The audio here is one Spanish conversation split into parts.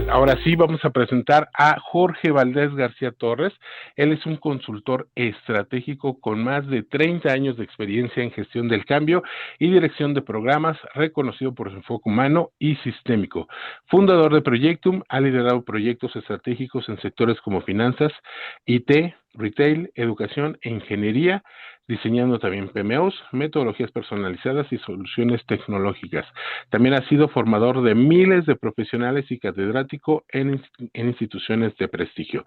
Ahora sí vamos a presentar a Jorge Valdés García Torres. Él es un consultor estratégico con más de 30 años de experiencia en gestión del cambio y dirección de programas, reconocido por su enfoque humano y sistémico. Fundador de Proyectum, ha liderado proyectos estratégicos en sectores como finanzas, IT, retail, educación e ingeniería, diseñando también PMOs, metodologías personalizadas y soluciones tecnológicas. También ha sido formador de miles de profesionales y catedrático en instituciones de prestigio.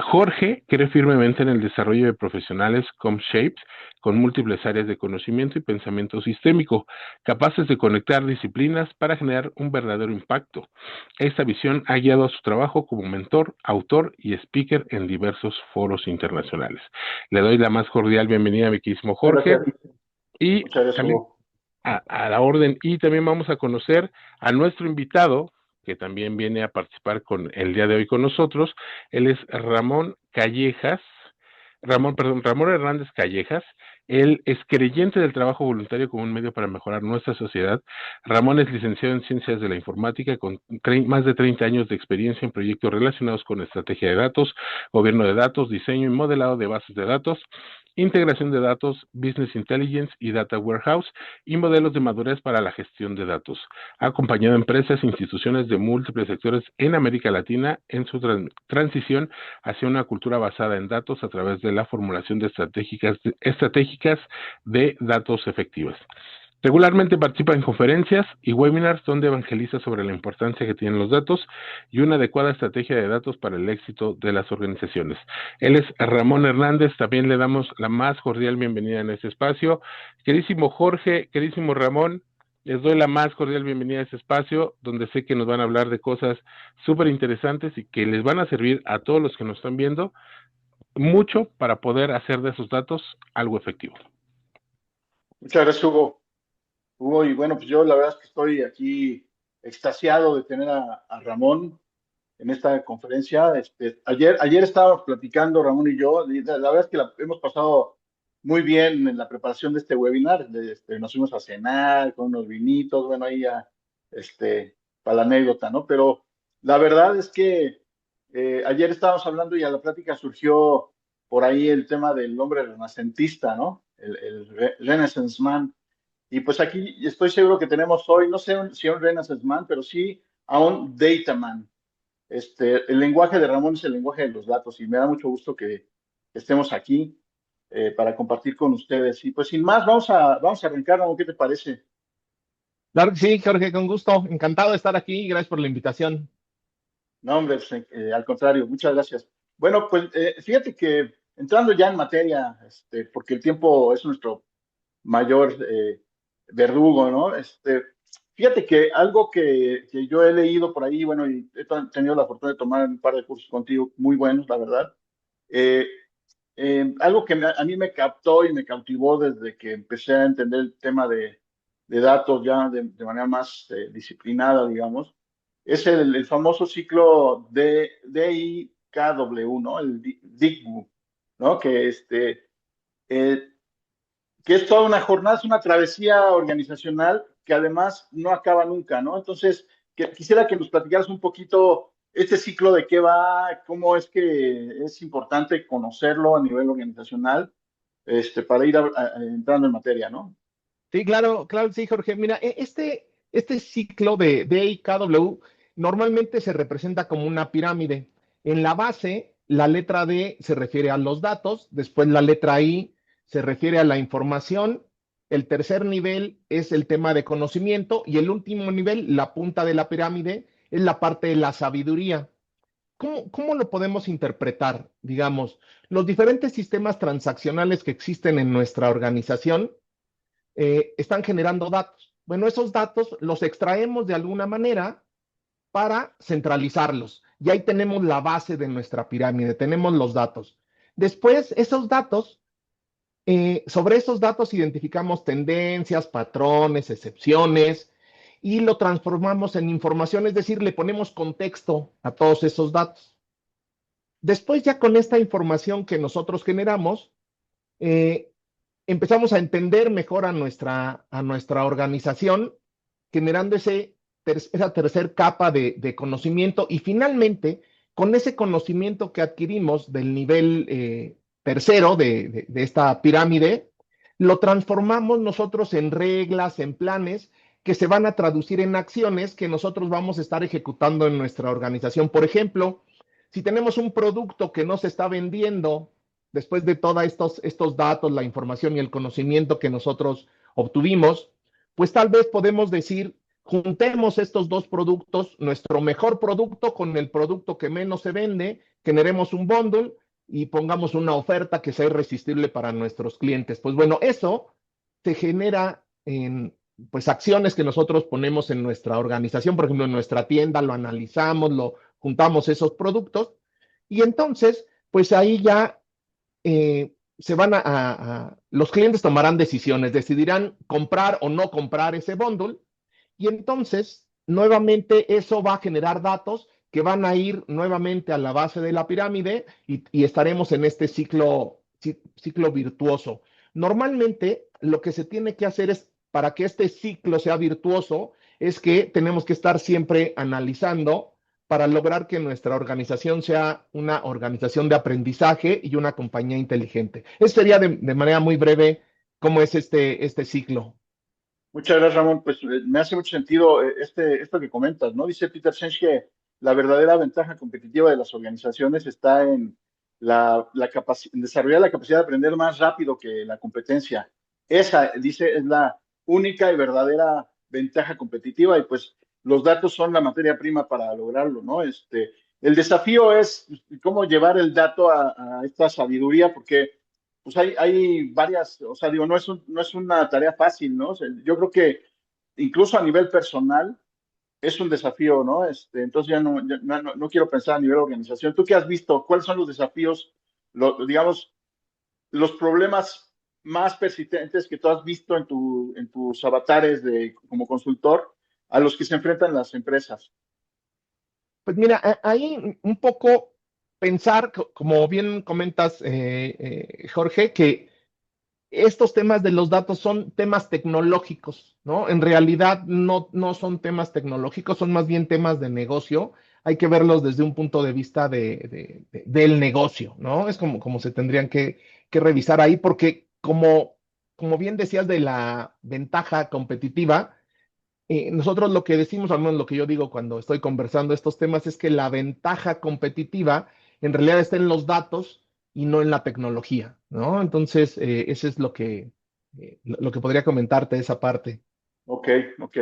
Jorge cree firmemente en el desarrollo de profesionales com-shaped, con múltiples áreas de conocimiento y pensamiento sistémico, capaces de conectar disciplinas para generar un verdadero impacto. Esta visión ha guiado a su trabajo como mentor, autor y speaker en diversos foros internacionales. Le doy la más cordial bienvenida a mi queridísimo Muchas Jorge gracias, y muchas gracias, también Hugo. a la orden. Y también vamos a conocer a nuestro invitado, que también viene a participar con el día de hoy con nosotros. Él es Ramón Hernández Callejas. Él es creyente del trabajo voluntario como un medio para mejorar nuestra sociedad. Ramón es licenciado en Ciencias de la Informática con más de 30 años de experiencia en proyectos relacionados con estrategia de datos, gobierno de datos, diseño y modelado de bases de datos, integración de datos, business intelligence y data warehouse y modelos de madurez para la gestión de datos. Ha acompañado a empresas e instituciones de múltiples sectores en América Latina en su transición hacia una cultura basada en datos a través de la formulación de estratégicas de datos efectivas. Regularmente participa en conferencias y webinars donde evangeliza sobre la importancia que tienen los datos y una adecuada estrategia de datos para el éxito de las organizaciones. Él es Ramón Hernández, también le damos la más cordial bienvenida en este espacio. Queridísimo Jorge, queridísimo Ramón, les doy la más cordial bienvenida a este espacio donde sé que nos van a hablar de cosas súper interesantes y que les van a servir a todos los que nos están viendo mucho para poder hacer de esos datos algo efectivo. Muchas gracias, Hugo. Hugo, y bueno, pues yo la verdad es que estoy aquí extasiado de tener a Ramón en esta conferencia. Ayer estábamos platicando, Ramón y yo, y la verdad es que hemos pasado muy bien en la preparación de este webinar. Nos fuimos a cenar con unos vinitos, bueno, ahí ya, para la anécdota, ¿no? Pero la verdad es que ayer estábamos hablando y a la plática surgió por ahí el tema del hombre renacentista, ¿no? El Renaissance Man. Y pues aquí estoy seguro que tenemos hoy, no sé si a un Renaissance Man, pero sí a un Data Man. El lenguaje de Ramón es el lenguaje de los datos y me da mucho gusto que estemos aquí para compartir con ustedes. Y pues sin más, vamos a arrancar, Ramón, ¿qué te parece? Claro que sí, Jorge, con gusto. Encantado de estar aquí. Gracias por la invitación. No, hombre, pues, al contrario, muchas gracias. Bueno, pues fíjate que entrando ya en materia, porque el tiempo es nuestro mayor verdugo, ¿no? Fíjate que algo que yo he leído por ahí, bueno, y tenido la fortuna de tomar un par de cursos contigo muy buenos, la verdad. eh, Algo que a mí me captó y me cautivó desde que empecé a entender el tema de datos ya de manera más disciplinada, digamos, es el famoso ciclo de DIKW, ¿no? El DIKW, ¿no? Eh, que es toda una jornada, es una travesía organizacional que además no acaba nunca, ¿no? Entonces, quisiera que nos platicaras un poquito este ciclo de qué va, cómo es que es importante conocerlo a nivel organizacional, para ir entrando en materia, ¿no? Sí, claro, claro, sí, Jorge. Mira, este ciclo de IKW normalmente se representa como una pirámide. En la base, la letra D se refiere a los datos, después la letra I se refiere a la información, el tercer nivel es el tema de conocimiento y el último nivel, la punta de la pirámide, es la parte de la sabiduría. ¿Cómo lo podemos interpretar? Digamos, los diferentes sistemas transaccionales que existen en nuestra organización están generando datos. Bueno, esos datos los extraemos de alguna manera para centralizarlos. Y ahí tenemos la base de nuestra pirámide, tenemos los datos. Después, esos datos, sobre esos datos identificamos tendencias, patrones, excepciones y lo transformamos en información, es decir, le ponemos contexto a todos esos datos. Después, ya con esta información que nosotros generamos, eh, empezamos a entender mejor a nuestra organización, generando ese esa tercer capa de conocimiento y finalmente, con ese conocimiento que adquirimos del nivel tercero de esta pirámide, lo transformamos nosotros en reglas, en planes que se van a traducir en acciones que nosotros vamos a estar ejecutando en nuestra organización. Por ejemplo, si tenemos un producto que no se está vendiendo después de todos estos datos, la información y el conocimiento que nosotros obtuvimos, pues tal vez podemos decir, juntemos estos dos productos, nuestro mejor producto con el producto que menos se vende, generemos un bundle y pongamos una oferta que sea irresistible para nuestros clientes. Pues bueno, eso se genera en pues acciones que nosotros ponemos en nuestra organización, por ejemplo, en nuestra tienda, lo analizamos, lo juntamos esos productos y entonces, pues ahí ya se van los clientes tomarán decisiones, decidirán comprar o no comprar ese bundle y entonces nuevamente eso va a generar datos que van a ir nuevamente a la base de la pirámide y estaremos en este ciclo virtuoso. Normalmente lo que se tiene que hacer es, para que este ciclo sea virtuoso, es que tenemos que estar siempre analizando para lograr que nuestra organización sea una organización de aprendizaje y una compañía inteligente. Eso sería de manera muy breve cómo es este ciclo. Muchas gracias, Ramón. Pues me hace mucho sentido esto que comentas, ¿no? Dice Peter Senge que la verdadera ventaja competitiva de las organizaciones está en en desarrollar la capacidad de aprender más rápido que la competencia. Esa, dice, es la única y verdadera ventaja competitiva y pues los datos son la materia prima para lograrlo, ¿no? El desafío es cómo llevar el dato a esta sabiduría, porque pues hay varias, o sea, digo, no es una tarea fácil, ¿no? O sea, yo creo que incluso a nivel personal es un desafío, ¿no? Entonces no quiero pensar a nivel organización. ¿Tú qué has visto? ¿Cuáles son los desafíos, digamos, los problemas más persistentes que tú has visto en tus avatares como consultor a los que se enfrentan las empresas? Pues mira, ahí un poco pensar, como bien comentas, Jorge, que estos temas de los datos son temas tecnológicos, ¿no? En realidad no son temas tecnológicos, son más bien temas de negocio. Hay que verlos desde un punto de vista del negocio, ¿no? Es como se tendrían que revisar ahí, porque como bien decías de la ventaja competitiva, nosotros lo que decimos, al menos lo que yo digo cuando estoy conversando estos temas, es que la ventaja competitiva en realidad está en los datos y no en la tecnología, ¿no? Entonces, eso es lo que podría comentarte de esa parte. Ok, ok.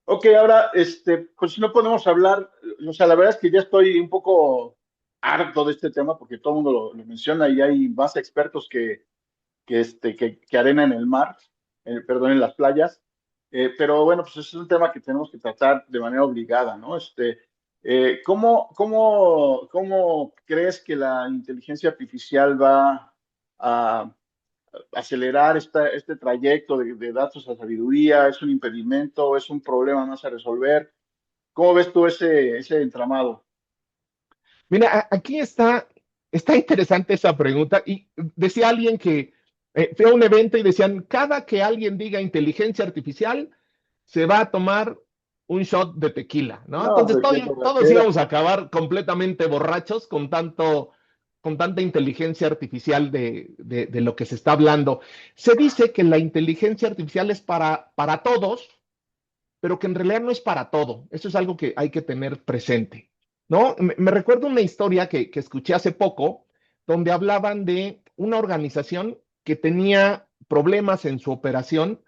Ok, ahora, pues si no podemos hablar, o sea, la verdad es que ya estoy un poco harto de este tema porque todo el mundo lo menciona y hay más expertos que arena en el mar, perdón, en las playas. Pero bueno, pues ese es un tema que tenemos que tratar de manera obligada, ¿no? ¿Cómo crees que la inteligencia artificial va a acelerar este trayecto de datos a sabiduría? ¿Es un impedimento? ¿Es un problema más a resolver? ¿Cómo ves tú ese entramado? Mira, aquí está interesante esa pregunta y decía alguien que fue a un evento y decían, cada que alguien diga inteligencia artificial, se va a tomar un shot de tequila, ¿no? No, Entonces pues qué todos borrachera. íbamos a acabar completamente borrachos con tanta inteligencia artificial de lo que se está hablando. Se dice que la inteligencia artificial es para todos, pero que en realidad no es para todo. Eso es algo que hay que tener presente, ¿no? Me recuerdo una historia que escuché hace poco, donde hablaban de una organización que tenía problemas en su operación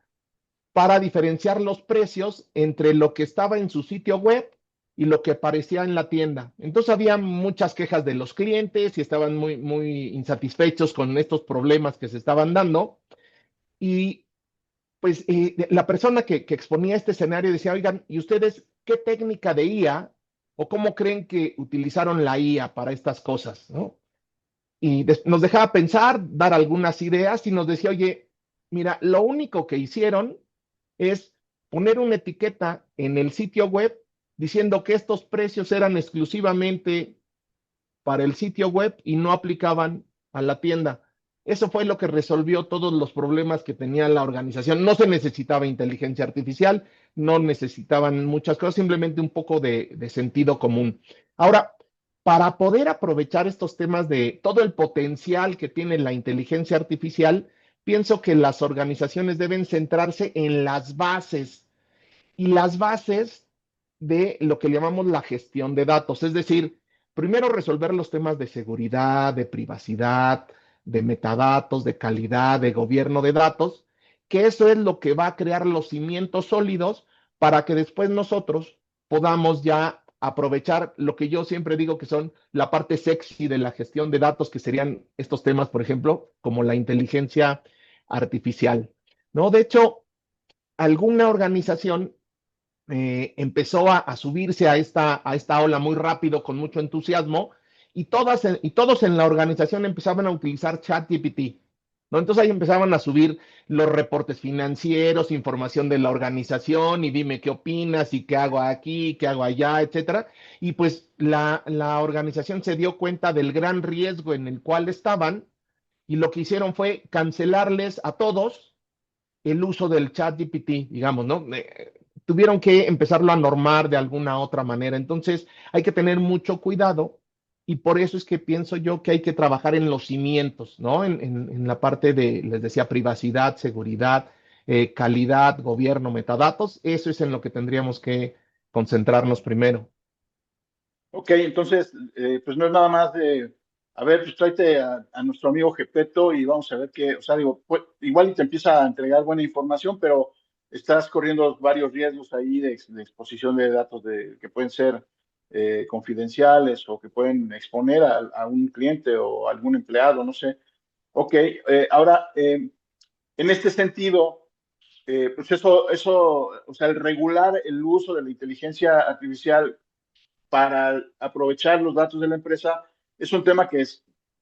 para diferenciar los precios entre lo que estaba en su sitio web y lo que aparecía en la tienda. Entonces había muchas quejas de los clientes y estaban muy insatisfechos con estos problemas que se estaban dando. Y pues la persona que exponía este escenario decía, oigan, ¿y ustedes qué técnica de IA o cómo creen que utilizaron la IA para estas cosas, ¿no? Y nos dejaba pensar, dar algunas ideas y nos decía, oye, mira, lo único que hicieron es poner una etiqueta en el sitio web diciendo que estos precios eran exclusivamente para el sitio web y no aplicaban a la tienda. Eso fue lo que resolvió todos los problemas que tenía la organización. No se necesitaba inteligencia artificial, no necesitaban muchas cosas, simplemente un poco de sentido común. Ahora, para poder aprovechar estos temas de todo el potencial que tiene la inteligencia artificial, pienso que las organizaciones deben centrarse en las bases y las bases de lo que llamamos la gestión de datos. Es decir, primero resolver los temas de seguridad, de privacidad, de metadatos, de calidad, de gobierno de datos, que eso es lo que va a crear los cimientos sólidos para que después nosotros podamos ya aprovechar lo que yo siempre digo que son la parte sexy de la gestión de datos, que serían estos temas, por ejemplo, como la inteligencia artificial. ¿No? De hecho, alguna organización empezó a subirse a esta ola muy rápido, con mucho entusiasmo, y todos en la organización empezaban a utilizar ChatGPT, ¿no? Entonces ahí empezaban a subir los reportes financieros, información de la organización, y dime qué opinas, y qué hago aquí, qué hago allá, etcétera. Y pues la organización se dio cuenta del gran riesgo en el cual estaban, y lo que hicieron fue cancelarles a todos el uso del chat GPT, digamos, ¿no? Tuvieron que empezarlo a normar de alguna otra manera. Entonces, hay que tener mucho cuidado, y por eso es que pienso yo que hay que trabajar en los cimientos, ¿no? En la parte de, les decía, privacidad, seguridad, calidad, gobierno, metadatos. Eso es en lo que tendríamos que concentrarnos primero. Ok, entonces, pues no es nada más de, a ver, pues tráete a nuestro amigo Gepetto y vamos a ver qué, o sea, digo, pues, igual y te empieza a entregar buena información, pero estás corriendo varios riesgos ahí de exposición de datos que pueden ser confidenciales o que pueden exponer a un cliente o algún empleado, no sé. Ok, ahora, en este sentido, pues eso, o sea, el regular el uso de la inteligencia artificial para aprovechar los datos de la empresa es un tema que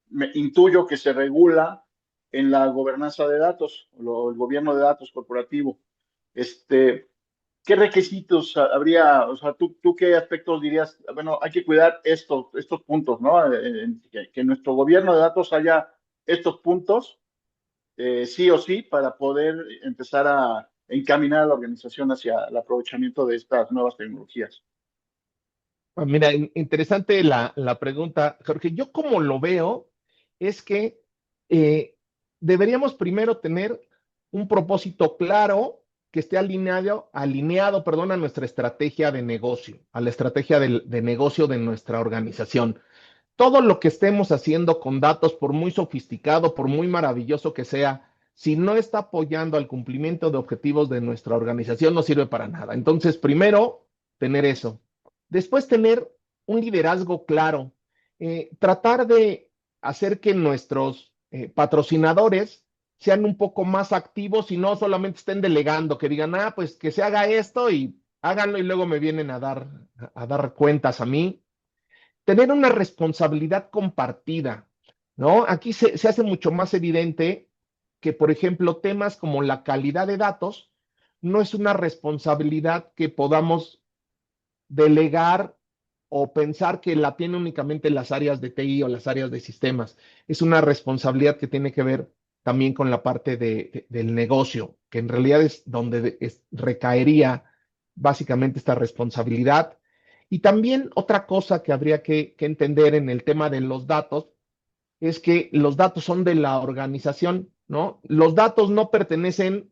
me intuyo que se regula en la gobernanza de datos, el gobierno de datos corporativo. Este, ¿Qué requisitos habría? O sea, ¿tú qué aspectos dirías? Bueno, hay que cuidar estos puntos, ¿no? Que en nuestro gobierno de datos haya estos puntos, sí o sí, para poder empezar a encaminar a la organización hacia el aprovechamiento de estas nuevas tecnologías. Ah, mira, interesante la pregunta, Jorge. Yo como lo veo es que eh, deberíamos primero tener un propósito claro que esté alineado, perdón, a nuestra estrategia de negocio, a la estrategia de negocio de nuestra organización. Todo lo que estemos haciendo con datos, por muy sofisticado, por muy maravilloso que sea, si no está apoyando al cumplimiento de objetivos de nuestra organización, no sirve para nada. Entonces, primero, tener eso. Después, tener un liderazgo claro. Tratar de hacer que nuestros patrocinadores sean un poco más activos y no solamente estén delegando, que digan, ah, pues que se haga esto y háganlo y luego me vienen a dar cuentas a mí. Tener una responsabilidad compartida, ¿no? Aquí se hace mucho más evidente que, por ejemplo, temas como la calidad de datos no es una responsabilidad que podamos delegar o pensar que la tiene únicamente las áreas de TI o las áreas de sistemas. Es una responsabilidad que tiene que ver también con la parte del negocio, que en realidad es donde recaería básicamente esta responsabilidad. Y también otra cosa que habría que entender en el tema de los datos es que los datos son de la organización, ¿no? Los datos no pertenecen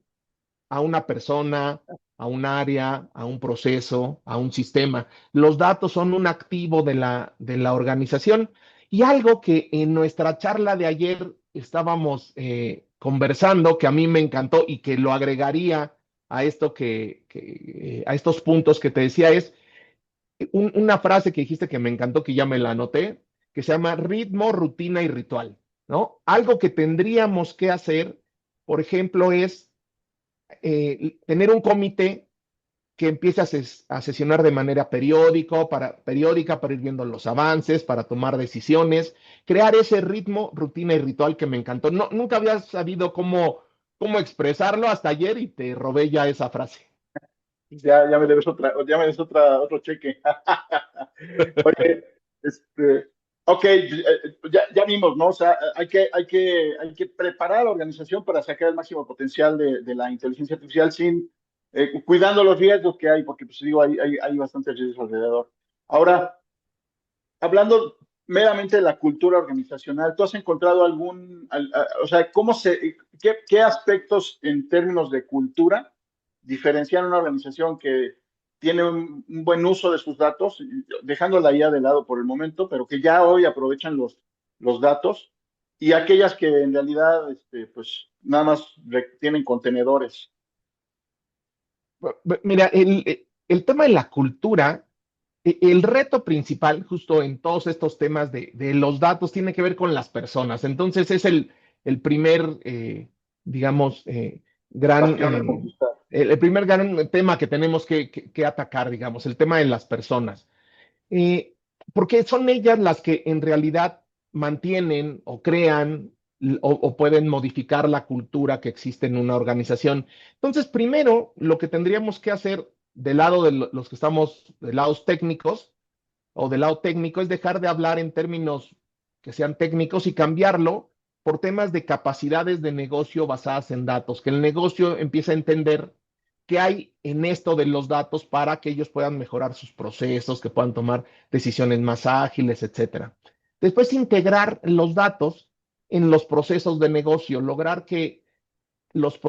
a una persona, a un área, a un proceso, a un sistema. Los datos son un activo de la organización. Y algo que en nuestra charla de ayer estábamos conversando, que a mí me encantó y que lo agregaría a esto a estos puntos que te decía, es una frase que dijiste que me encantó, que ya me la anoté, que se llama ritmo, rutina y ritual, ¿no? Algo que tendríamos que hacer, por ejemplo, es tener un comité que empiece a sesionar de manera periódica para ir viendo los avances, para tomar decisiones, crear ese ritmo, rutina y ritual que me encantó. No, nunca había sabido cómo expresarlo hasta ayer y te robé ya esa frase. Ya me debes otro cheque. Oye, este, Ok, ya vimos, ¿no? O sea, hay que preparar a la organización para sacar el máximo potencial de la inteligencia artificial sin cuidando los riesgos que hay, porque pues digo, hay bastantes riesgos alrededor. Ahora, hablando meramente de la cultura organizacional, ¿tú has encontrado o sea, qué aspectos en términos de cultura diferencian una organización que tiene un buen uso de sus datos, dejando la IA de lado por el momento, pero que ya hoy aprovechan los datos, y aquellas que en realidad, pues, nada más tienen contenedores? Mira, el tema de la cultura, el reto principal justo en todos estos temas de los datos tiene que ver con las personas. Entonces es el primer, digamos, gran, Bastión a conquistar. el primer gran tema que tenemos que atacar, digamos, el tema de las personas. Eh, Porque son ellas las que en realidad mantienen o crean o pueden modificar la cultura que existe en una organización. Entonces, primero, lo que tendríamos que hacer del lado de los que estamos, de lados técnicos o del lado técnico, es dejar de hablar en términos que sean técnicos y cambiarlo por temas de capacidades de negocio basadas en datos, que el negocio empiece a entender qué hay en esto de los datos para que ellos puedan mejorar sus procesos, que puedan tomar decisiones más ágiles, etcétera. Después, integrar los datos en los procesos de negocio, lograr que los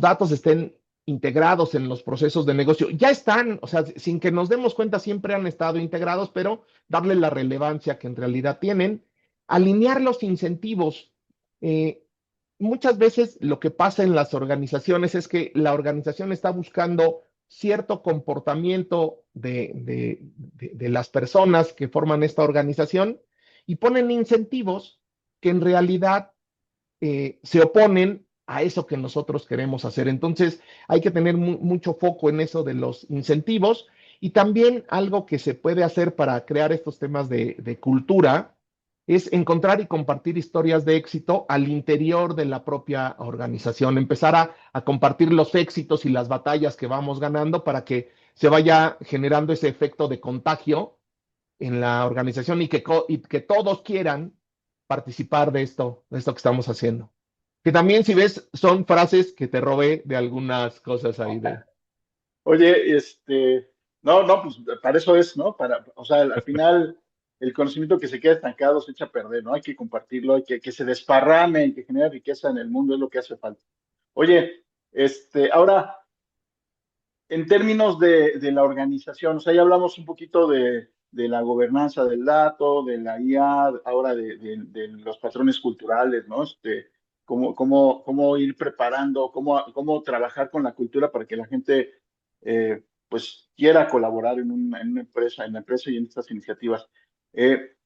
datos estén integrados en los procesos de negocio. Ya están, o sea, sin que nos demos cuenta, siempre han estado integrados, pero darle la relevancia que en realidad tienen, alinear los incentivos. Eh, Muchas veces lo que pasa en las organizaciones es que la organización está buscando cierto comportamiento de las personas que forman esta organización y ponen incentivos que en realidad se oponen a eso que nosotros queremos hacer. Entonces, hay que tener mucho foco en eso de los incentivos y también algo que se puede hacer para crear estos temas de cultura es encontrar y compartir historias de éxito al interior de la propia organización, empezar a compartir los éxitos y las batallas que vamos ganando para que se vaya generando ese efecto de contagio en la organización y que todos quieran participar de esto que estamos haciendo. Que también, si ves, son frases que te robé de algunas cosas ahí de... Oye, no, no, pues para eso es, ¿no? O sea, al final el conocimiento que se queda estancado se echa a perder, ¿no? Hay que compartirlo, que se desparrame y que genere riqueza en el mundo es lo que hace falta. Oye, ahora, en términos de la organización, o sea, ya hablamos un poquito de la gobernanza del dato, de la IA, ahora de los patrones culturales, ¿no? Cómo ir preparando, cómo trabajar con la cultura para que la gente, pues, quiera colaborar en en la empresa y en estas iniciativas. Eh,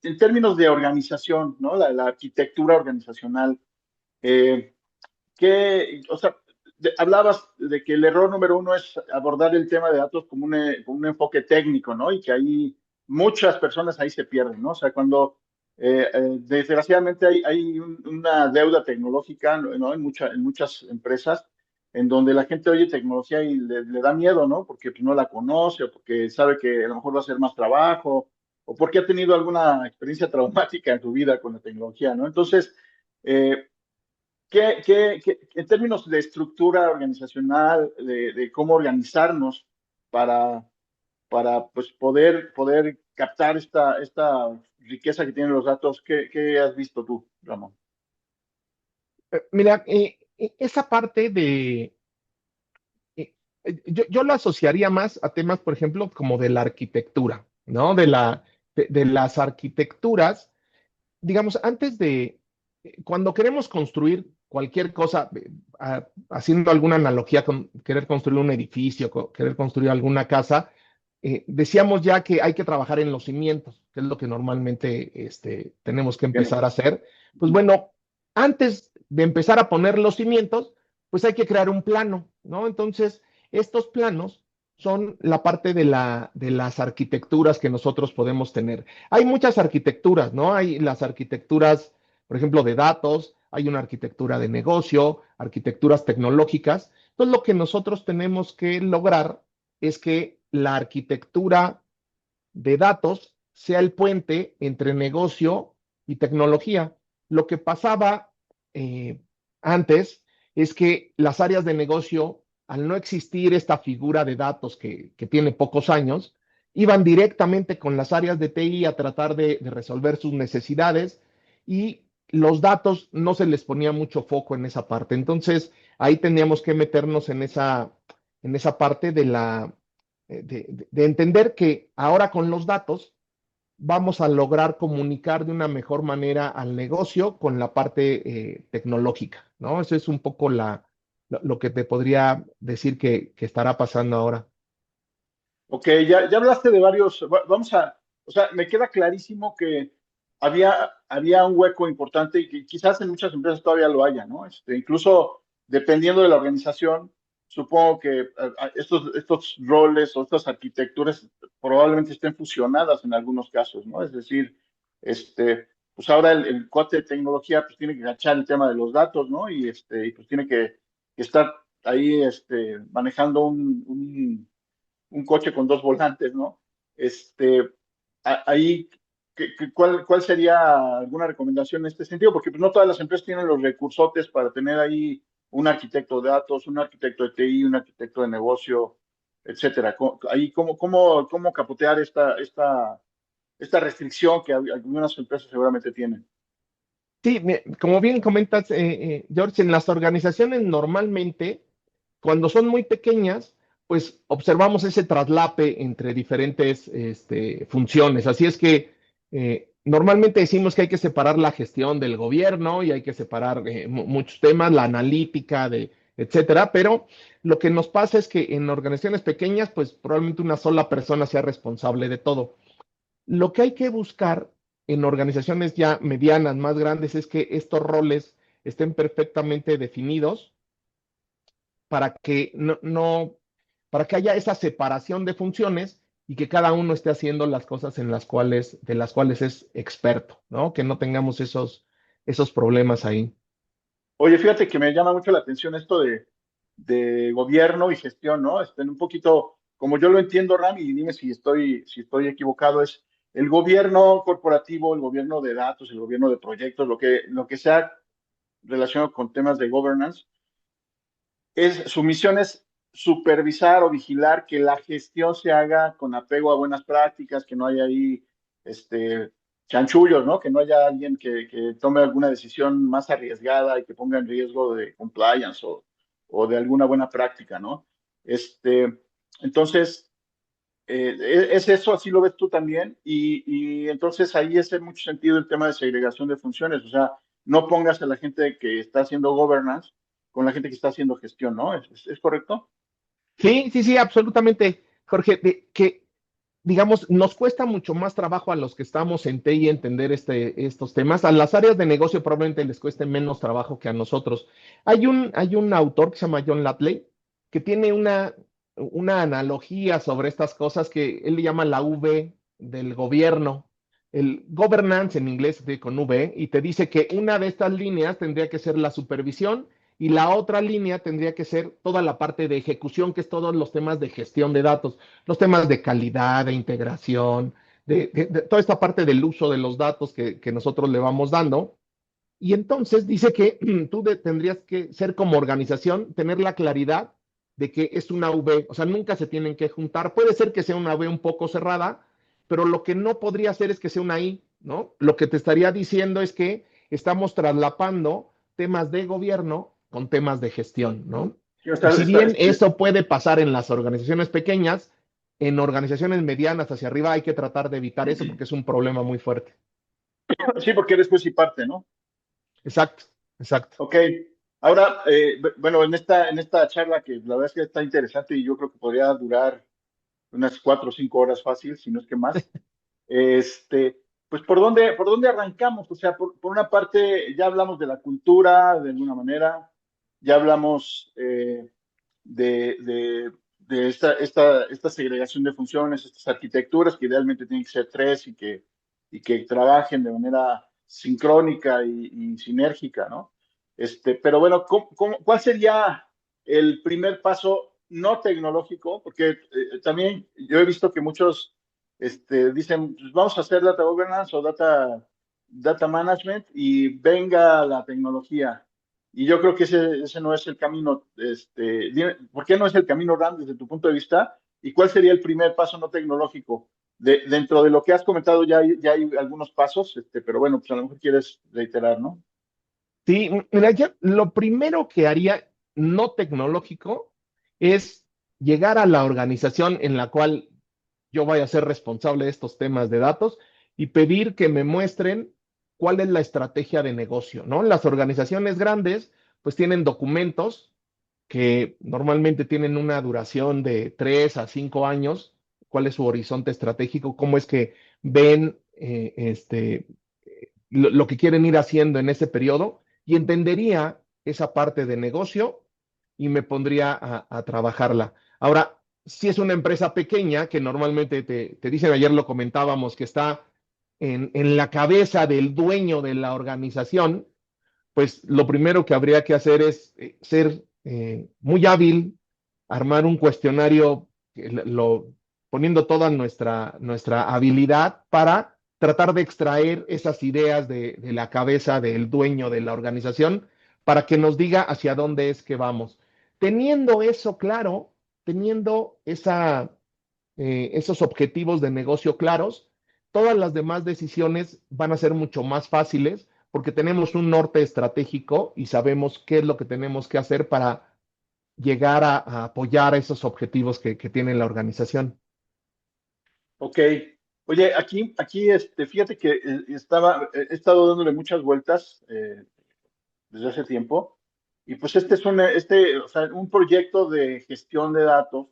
en términos de organización, ¿no? La arquitectura organizacional, eh, o sea, hablabas de que el error número uno es abordar el tema de datos como un enfoque técnico, ¿no? Y que ahí muchas personas ahí se pierden, ¿no? O sea, cuando desgraciadamente hay una deuda tecnológica, ¿no? En muchas empresas, en donde la gente oye tecnología y le da miedo, ¿no? Porque pues, no la conoce, o porque sabe que a lo mejor va a hacer más trabajo, o porque ha tenido alguna experiencia traumática en su vida con la tecnología, ¿no? Entonces, eh, en términos de estructura organizacional, de cómo organizarnos para, para pues, poder captar esta riqueza que tienen los datos, ¿qué has visto tú, Ramón? Mira, esa parte yo lo asociaría más a temas, por ejemplo, como de la arquitectura, ¿no? De las arquitecturas, digamos, cuando queremos construir cualquier cosa, haciendo alguna analogía con querer construir un edificio, querer construir alguna casa, decíamos ya que hay que trabajar en los cimientos, que es lo que normalmente tenemos que Bien. empezar a hacer. Pues bueno, antes de empezar a poner los cimientos, pues hay que crear un plano, ¿no? Entonces, estos planos son la parte de las arquitecturas que nosotros podemos tener. Hay muchas arquitecturas, ¿no? Hay las arquitecturas, por ejemplo, de datos, hay una arquitectura de negocio, arquitecturas tecnológicas. Entonces, lo que nosotros tenemos que lograr es que la arquitectura de datos sea el puente entre negocio y tecnología. Lo que pasaba antes es que las áreas de negocio, al no existir esta figura de datos que tiene pocos años, iban directamente con las áreas de TI a tratar de resolver sus necesidades y los datos no se les ponía mucho foco en esa parte. Entonces, ahí teníamos que meternos en esa parte de entender que ahora con los datos vamos a lograr comunicar de una mejor manera al negocio con la parte tecnológica, ¿no? Eso es un poco lo que te podría decir que estará pasando ahora. Ok, ya hablaste de varios, vamos a, o sea, me queda clarísimo que había un hueco importante y que quizás en muchas empresas todavía lo haya, ¿no? Incluso dependiendo de la organización, supongo que estos roles o estas arquitecturas probablemente estén fusionadas en algunos casos, ¿no? Es decir, pues ahora el cuate de tecnología pues tiene que agachar el tema de los datos, ¿no? Y pues tiene que estar ahí, manejando un coche con dos volantes, ¿no? Este, ahí, ¿cuál sería alguna recomendación en este sentido? Porque pues, no todas las empresas tienen los recursotes para tener ahí un arquitecto de datos, un arquitecto de TI, un arquitecto de negocio, etcétera. Ahí, ¿cómo capotear esta restricción que algunas empresas seguramente tienen? Sí, como bien comentas, George, en las organizaciones normalmente, cuando son muy pequeñas, pues observamos ese traslape entre diferentes funciones. Así es que normalmente decimos que hay que separar la gestión del gobierno y hay que separar muchos temas, la analítica, etcétera, pero lo que nos pasa es que en organizaciones pequeñas, pues probablemente una sola persona sea responsable de todo. Lo que hay que buscar en organizaciones ya medianas, más grandes, es que estos roles estén perfectamente definidos para que para que haya esa separación de funciones y que cada uno esté haciendo las cosas de las cuales es experto, ¿no? Que no tengamos esos problemas ahí. Oye, fíjate que me llama mucho la atención esto de gobierno y gestión, ¿no? Un poquito, como yo lo entiendo, Ram, y dime si estoy equivocado, es el gobierno corporativo, el gobierno de datos, el gobierno de proyectos, lo que sea relacionado con temas de governance, su misión es supervisar o vigilar que la gestión se haga con apego a buenas prácticas, que no haya ahí chanchullos, ¿no? Que no haya alguien que tome alguna decisión más arriesgada y que ponga en riesgo de compliance o de alguna buena práctica, ¿no? Entonces, es eso, así lo ves tú también, y entonces ahí hace mucho sentido el tema de segregación de funciones, o sea, no pongas a la gente que está haciendo governance con la gente que está haciendo gestión, ¿no? ¿Es correcto? Sí, sí, sí, absolutamente, Jorge, que digamos, nos cuesta mucho más trabajo a los que estamos en TI entender estos temas. A las áreas de negocio probablemente les cueste menos trabajo que a nosotros. Hay un autor que se llama John Latley que tiene una analogía sobre estas cosas que él le llama la V del gobierno. El governance en inglés con V, y te dice que una de estas líneas tendría que ser la supervisión y la otra línea tendría que ser toda la parte de ejecución, que es todos los temas de gestión de datos, los temas de calidad, de integración, de toda esta parte del uso de los datos que nosotros le vamos dando. Y entonces dice que tendrías que ser como organización, tener la claridad de que es una V, o sea, nunca se tienen que juntar. Puede ser que sea una V un poco cerrada, pero lo que no podría ser es que sea una I, ¿no? Lo que te estaría diciendo es que estamos traslapando temas de gobierno con temas de gestión, ¿no? Sí, Y si bien eso puede pasar en las organizaciones pequeñas, en organizaciones medianas hacia arriba hay que tratar de evitar eso porque es un problema muy fuerte. sí, porque eres juez y parte, ¿no? Exacto, exacto. Ok, ahora, bueno, en esta charla que la verdad es que está interesante y yo creo que podría durar unas 4 o 5 horas fácil, si no es que más. Este, pues ¿por dónde arrancamos? O sea, por una parte ya hablamos de la cultura de alguna manera, ya hablamos de esta segregación de funciones, estas arquitecturas que idealmente tienen que ser tres y que trabajen de manera sincrónica y sinérgica, ¿no? Pero bueno, ¿cuál sería el primer paso no tecnológico? Porque también yo he visto que muchos dicen, pues vamos a hacer data governance o data management y venga la tecnología. Y yo creo que ese no es el camino. ¿Por qué no es el camino, Ram, desde tu punto de vista? ¿Y cuál sería el primer paso no tecnológico? Dentro de lo que has comentado ya hay algunos pasos, pero bueno, pues a lo mejor quieres reiterar, ¿no? Sí, mira, lo primero que haría no tecnológico es llegar a la organización en la cual yo vaya a ser responsable de estos temas de datos y pedir que me muestren cuál es la estrategia de negocio, ¿no? Las organizaciones grandes pues tienen documentos que normalmente tienen una duración de 3 a 5 años, cuál es su horizonte estratégico, cómo es que ven lo que quieren ir haciendo en ese periodo y entendería esa parte de negocio y me pondría a trabajarla. Ahora, si es una empresa pequeña, que normalmente te dicen, ayer lo comentábamos, que está en la cabeza del dueño de la organización, pues lo primero que habría que hacer es ser muy hábil, armar un cuestionario poniendo toda nuestra habilidad para tratar de extraer esas ideas de la cabeza del dueño de la organización para que nos diga hacia dónde es que vamos. Teniendo eso claro, teniendo esos objetivos de negocio claros, todas las demás decisiones van a ser mucho más fáciles porque tenemos un norte estratégico y sabemos qué es lo que tenemos que hacer para llegar a apoyar esos objetivos que tiene la organización. Ok. Oye, fíjate que he estado dándole muchas vueltas desde hace tiempo, y pues o sea, un proyecto de gestión de datos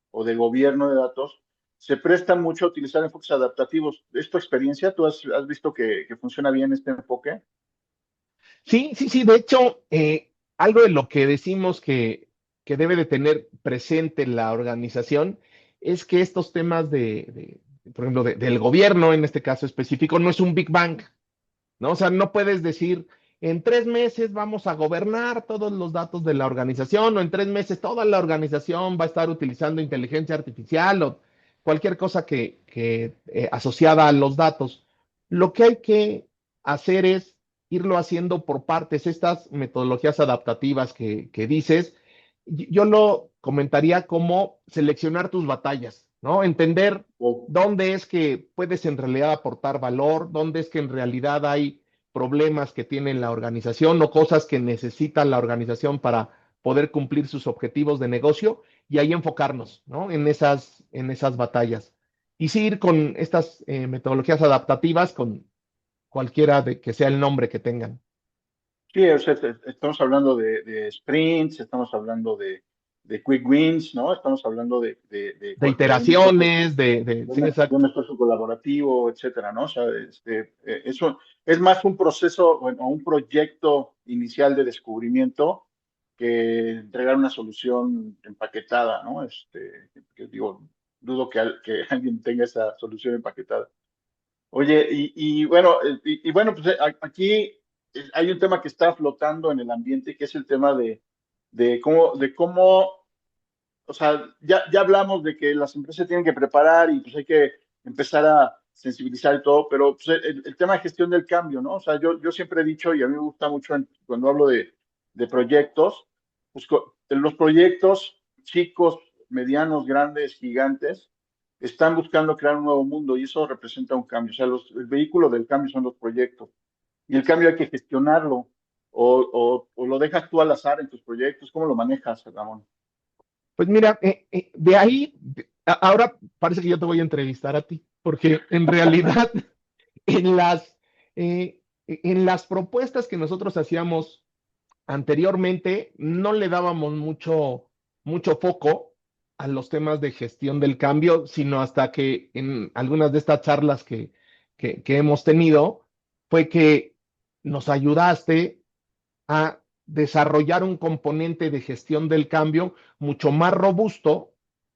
o de gobierno de datos se presta mucho a utilizar enfoques adaptativos. ¿Es tu experiencia? ¿Tú has visto que funciona bien este enfoque? Sí, sí, sí, de hecho, algo de lo que decimos que debe de tener presente la organización es que estos temas por ejemplo, del gobierno en este caso específico, no es un Big Bang, ¿no? O sea, no puedes decir, en 3 meses vamos a gobernar todos los datos de la organización o en 3 meses toda la organización va a estar utilizando inteligencia artificial o cualquier cosa que asociada a los datos. Lo que hay que hacer es irlo haciendo por partes, estas metodologías adaptativas que dices, yo lo comentaría como seleccionar tus batallas, ¿no? Entender O, dónde es que puedes en realidad aportar valor, dónde es que en realidad hay problemas que tiene la organización o cosas que necesita la organización para poder cumplir sus objetivos de negocio y ahí enfocarnos, ¿no? En esas batallas. Y sí ir con estas metodologías adaptativas con cualquiera de que sea el nombre que tengan. sí, o sea, estamos hablando de sprints, estamos hablando de quick wins, ¿no? Estamos hablando De iteraciones, sí, de un exacto. esfuerzo colaborativo, etcétera, ¿no? O sea, eso es más un proceso, bueno, un proyecto inicial de descubrimiento que entregar una solución empaquetada, ¿no? Que digo, dudo que alguien tenga esa solución empaquetada. Oye, bueno, bueno, pues aquí hay un tema que está flotando en el ambiente, que es el tema de cómo, o sea, ya hablamos de que las empresas tienen que preparar y pues hay que empezar a sensibilizar y todo, pero pues, el tema de gestión del cambio, ¿no? O sea, yo siempre he dicho, y a mí me gusta mucho cuando hablo de proyectos, pues los proyectos chicos, medianos, grandes, gigantes, están buscando crear un nuevo mundo y eso representa un cambio. O sea, el vehículo del cambio son los proyectos y el cambio hay que gestionarlo o lo dejas tú al azar en tus proyectos. ¿Cómo lo manejas, Ramón? Pues mira, de ahí, ahora parece que yo te voy a entrevistar a ti, porque en realidad en las propuestas que nosotros hacíamos anteriormente no le dábamos mucho foco a los temas de gestión del cambio, sino hasta que en algunas de estas charlas que hemos tenido, fue que nos ayudaste a desarrollar un componente de gestión del cambio mucho más robusto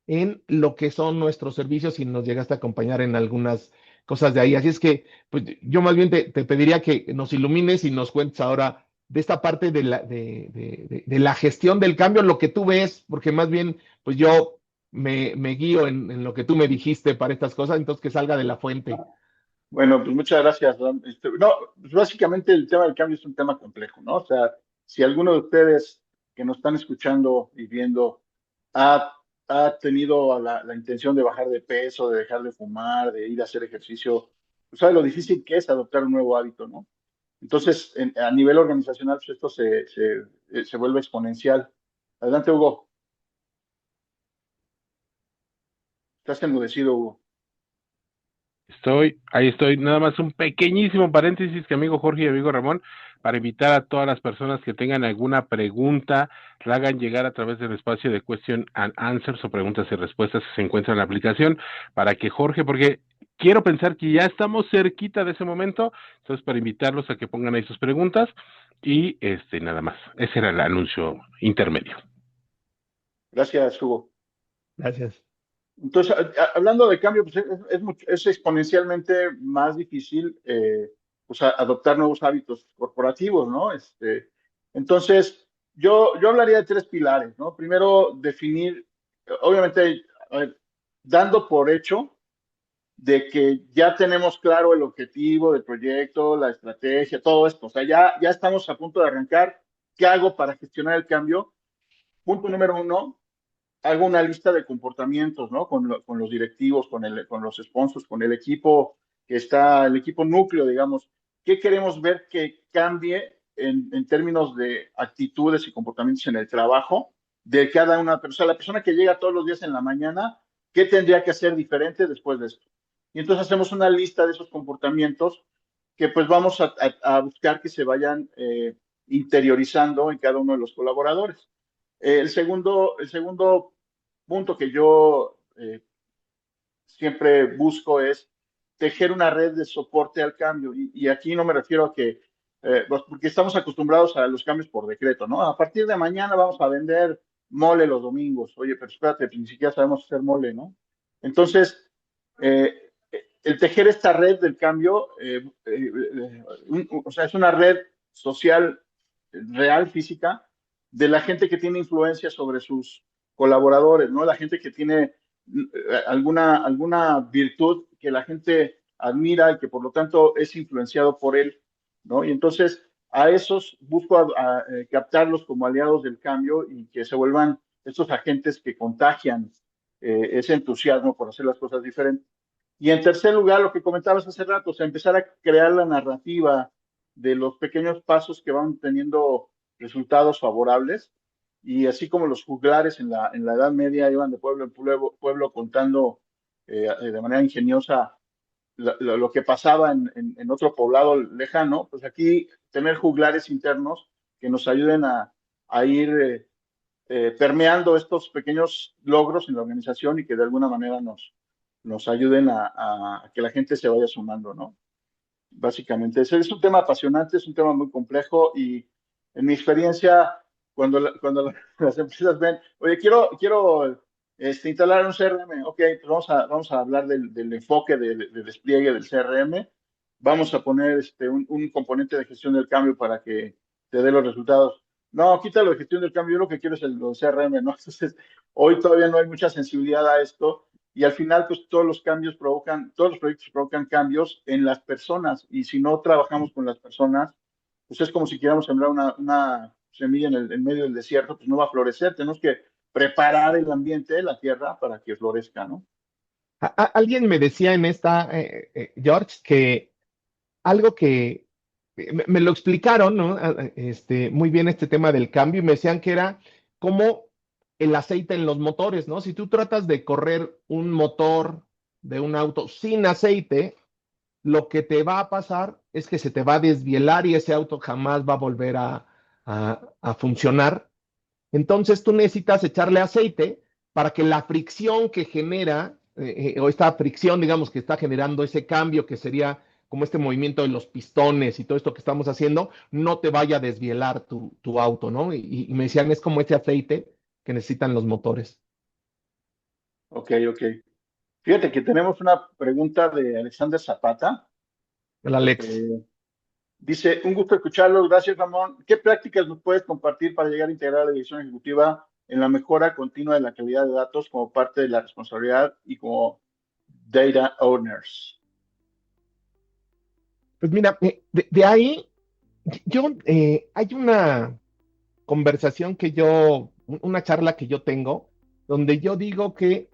en lo que son nuestros servicios y nos llegaste a acompañar en algunas cosas de ahí. Así es que, pues yo más bien te pediría que nos ilumines y nos cuentes ahora de esta parte de la gestión del cambio, lo que tú ves, porque más bien, pues yo me guío en lo que tú me dijiste para estas cosas, entonces que salga de la fuente. Bueno, pues muchas gracias, Ram. No, pues básicamente el tema del cambio es un tema complejo, ¿no? O sea, si alguno de ustedes que nos están escuchando y viendo ha, ha tenido la intención de bajar de peso, de dejar de fumar, de ir a hacer ejercicio, pues sabe lo difícil que es adoptar un nuevo hábito, ¿no? Entonces, a nivel organizacional, pues esto se vuelve exponencial. Adelante, Hugo. Estás enmudecido, Hugo. Ahí estoy. Nada más un pequeñísimo paréntesis que amigo Jorge y amigo Ramón, para invitar a todas las personas que tengan alguna pregunta, la hagan llegar a través del espacio de Question and Answers o preguntas y respuestas que se encuentra en la aplicación, para que Jorge, porque quiero pensar que ya estamos cerquita de ese momento, entonces para invitarlos a que pongan ahí sus preguntas y nada más. Ese era el anuncio intermedio. Gracias, Hugo. Gracias. Entonces, hablando de cambio, pues es exponencialmente más difícil pues, adoptar nuevos hábitos corporativos, ¿no? Entonces, yo hablaría de tres pilares, ¿no? Primero, definir, obviamente, a ver, dando por hecho de que ya tenemos claro el objetivo del proyecto, la estrategia, todo esto. O sea, ya estamos a punto de arrancar. ¿Qué hago para gestionar el cambio? Punto número uno, hago una lista de comportamientos, ¿no? Con los directivos, con los sponsors, con el equipo que está, el equipo núcleo, digamos. ¿Qué queremos ver que cambie en términos de actitudes y comportamientos en el trabajo de cada una persona? La persona que llega todos los días en la mañana, ¿qué tendría que hacer diferente después de esto? Y entonces hacemos una lista de esos comportamientos que pues vamos a buscar que se vayan interiorizando en cada uno de los colaboradores. El segundo punto que yo siempre busco es tejer una red de soporte al cambio. Y aquí no me refiero a que, pues porque estamos acostumbrados a los cambios por decreto, ¿no? A partir de mañana vamos a vender mole los domingos. Oye, pero espérate, pues ni siquiera sabemos hacer mole, ¿no? Entonces, el tejer esta red del cambio, o sea, es una red social real, física, de la gente que tiene influencia sobre sus colaboradores, ¿no? La gente que tiene alguna virtud que la gente admira y que por lo tanto es influenciado por él, ¿no? Y entonces a esos busco captarlos como aliados del cambio y que se vuelvan estos agentes que contagian ese entusiasmo por hacer las cosas diferentes. Y en tercer lugar, lo que comentabas hace rato, o sea, empezar a crear la narrativa de los pequeños pasos que van teniendo resultados favorables. Y así como los juglares en la Edad Media iban de pueblo en pueblo contando de manera ingeniosa lo que pasaba en otro poblado lejano, pues aquí tener juglares internos que nos ayuden a ir permeando estos pequeños logros en la organización y que de alguna manera nos ayuden a que la gente se vaya sumando, ¿no? Básicamente, ese es un tema apasionante, es un tema muy complejo y en mi experiencia, cuando las empresas ven, oye, quiero instalar un CRM, ok, pues vamos a hablar del enfoque de despliegue del CRM, vamos a poner un componente de gestión del cambio para que te dé los resultados. No, quítalo de gestión del cambio, yo lo que quiero es el CRM, ¿no? Entonces, hoy todavía no hay mucha sensibilidad a esto y al final, pues todos los cambios todos los proyectos provocan cambios en las personas. Y si no trabajamos con las personas, pues es como si quisiéramos sembrar una semilla en medio del desierto, pues no va a florecer. Tenemos que preparar el ambiente, la tierra, para que florezca, ¿no? Alguien me decía en esta, George, que algo que me lo explicaron, ¿no? Muy bien este tema del cambio y me decían que era como el aceite en los motores, ¿no? Si tú tratas de correr un motor de un auto sin aceite, lo que te va a pasar es que se te va a desvielar y ese auto jamás va a volver a funcionar. Entonces tú necesitas echarle aceite para que la fricción que genera, o esta fricción, digamos, que está generando ese cambio que sería como este movimiento de los pistones y todo esto que estamos haciendo, no te vaya a desvielar tu auto, ¿no? Y me decían, es como ese aceite que necesitan los motores. Ok, ok. Fíjate que tenemos una pregunta de Alexander Zapata. El Alex. Eh, Dice, un gusto escucharlo. Gracias, Ramón. ¿Qué prácticas nos puedes compartir para llegar a integrar la dirección ejecutiva en la mejora continua de la calidad de datos como parte de la responsabilidad y como data owners? Pues mira, de ahí, hay una conversación una charla que yo tengo, donde yo digo que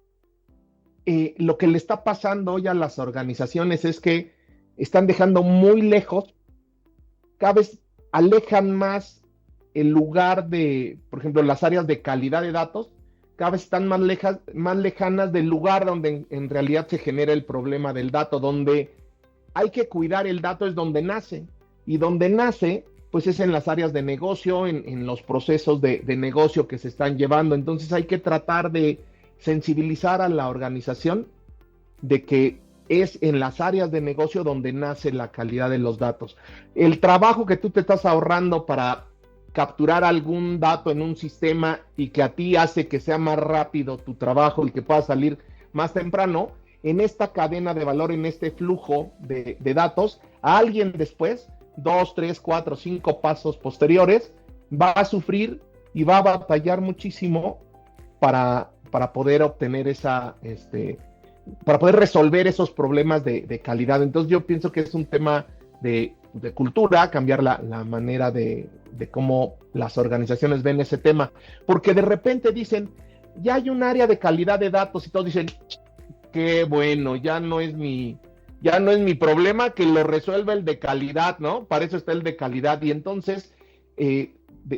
lo que le está pasando hoy a las organizaciones es que están dejando muy lejos, cada vez alejan más el lugar de, por ejemplo, las áreas de calidad de datos, cada vez están más lejanas del lugar donde en realidad se genera el problema del dato, donde hay que cuidar el dato es donde nace, y donde nace, pues es en las áreas de negocio, en los procesos de negocio que se están llevando. Entonces hay que tratar de sensibilizar a la organización de que es en las áreas de negocio donde nace la calidad de los datos. El trabajo que tú te estás ahorrando para capturar algún dato en un sistema y que a ti hace que sea más rápido tu trabajo y que pueda salir más temprano, en esta cadena de valor, en este flujo de datos, a alguien después, 2, 3, 4, 5 pasos posteriores, va a sufrir y va a batallar muchísimo para poder obtener para poder resolver esos problemas de calidad. Entonces yo pienso que es un tema de cultura, cambiar la manera de cómo las organizaciones ven ese tema, porque de repente dicen, ya hay un área de calidad de datos y todos dicen, qué bueno, ya no es mi problema, que lo resuelva el de calidad, ¿no? Para eso está el de calidad. Y entonces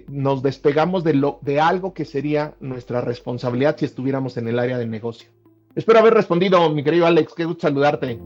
nos despegamos de algo que sería nuestra responsabilidad si estuviéramos en el área de negocio. Espero haber respondido, mi querido Alex, qué gusto saludarte.